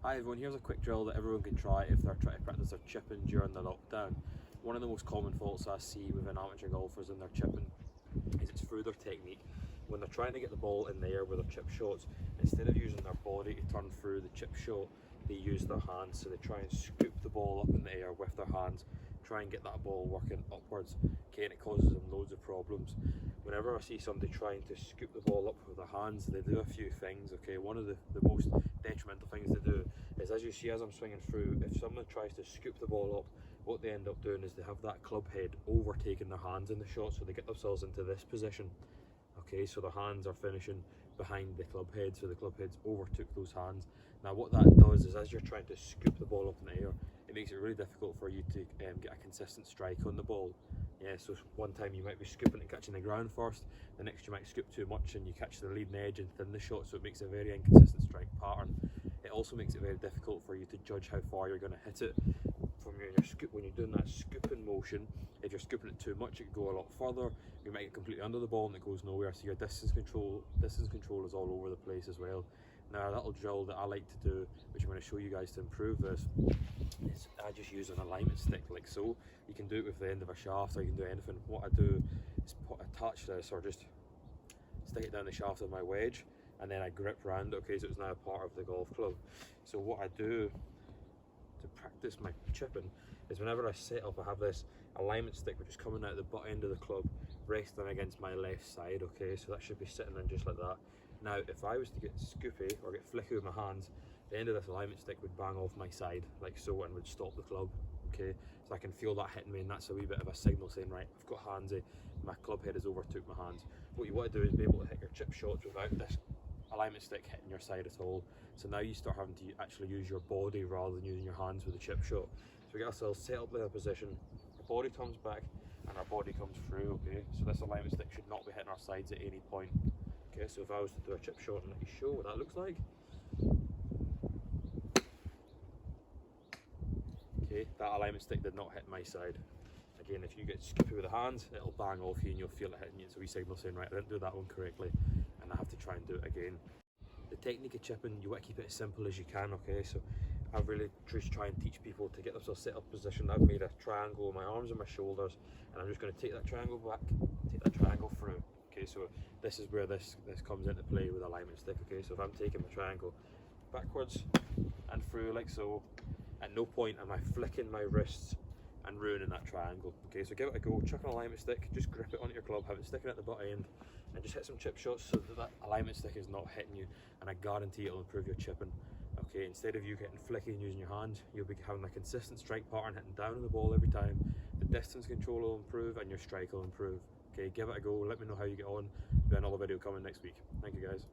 Hi everyone, here's a quick drill that everyone can try if they're trying to practice their chipping during the lockdown. One of the most common faults I see within amateur golfers in their chipping is it's through their technique. When they're trying to get the ball in the air with their chip shots, instead of using their body to turn through the chip shot, they use their hands. So they try and scoop the ball up in the air with their hands, try and get that ball working upwards, okay, and it causes them loads of problems. Whenever I see somebody trying to scoop the ball up with their hands, they do a few things, okay. One of the most detrimental things they do is, as you see as I'm swinging through, if someone tries to scoop the ball up, what they end up doing is they have that club head overtaking their hands in the shot, so they get themselves into this position. Okay, so their hands are finishing behind the club head, so the club head's overtook those hands. Now what that does is, as you're trying to scoop the ball up in the air, it makes it really difficult for you to get a consistent strike on the ball. Yeah, so one time you might be scooping and catching the ground first, the next you might scoop too much and you catch the leading edge and thin the shot, so it makes a very inconsistent strike pattern. It also makes it very difficult for you to judge how far you're going to hit it. From when you're doing that scooping motion, if you're scooping it too much, it can go a lot further. You might get completely under the ball and it goes nowhere, so your distance control is all over the place as well. Now a little drill that I like to do, which I'm going to show you guys to improve this, is I just use an alignment stick like so. You can do it with the end of a shaft, or you can do anything. What I do is attach this, or just stick it down the shaft of my wedge, and then I grip round it, okay, so it's now a part of the golf club. So what I do to practice my chipping is, whenever I set up, I have this alignment stick which is coming out the butt end of the club, resting against my left side, okay, so that should be sitting in just like that. Now if I was to get scoopy or get flicky with my hands, the end of this alignment stick would bang off my side like so and would stop the club, okay, so I can feel that hitting me, and that's a wee bit of a signal saying, right, I've got handsy, my club head has overtook my hands. What you want to do is be able to hit your chip shots without this alignment stick hitting your side at all. So now you start having to actually use your body rather than using your hands with the chip shot. So we get ourselves set up in a position, our body comes back and our body comes through, okay, so this alignment stick should not be hitting our sides at any point. Okay, so if I was to do a chip shot and let you show what that looks like, okay, that alignment stick did not hit my side. Again, if you get scoopy with the hands, it'll bang off you and you'll feel it hitting you. It's a wee signal saying, right, I didn't do that one correctly and I have to try and do it again. The technique of chipping, you want to keep it as simple as you can, okay, so I've really just try and teach people to get themselves set up position. I've made a triangle with my arms and my shoulders, and I'm just going to take that triangle back, take that triangle through, okay, so this is where this comes into play with alignment stick, okay, so if I'm taking my triangle backwards and through like so, at no point am I flicking my wrists and ruining that triangle, okay, so give it a go, chuck an alignment stick, just grip it onto your club, have it sticking at the butt end, and just hit some chip shots so that that alignment stick is not hitting you, and I guarantee it'll improve your chipping. Okay, instead of you getting flicky and using your hands, you'll be having a consistent strike pattern, hitting down on the ball every time. The distance control will improve and your strike will improve. Okay, give it a go, let me know how you get on. There'll be another video coming next week. Thank you guys.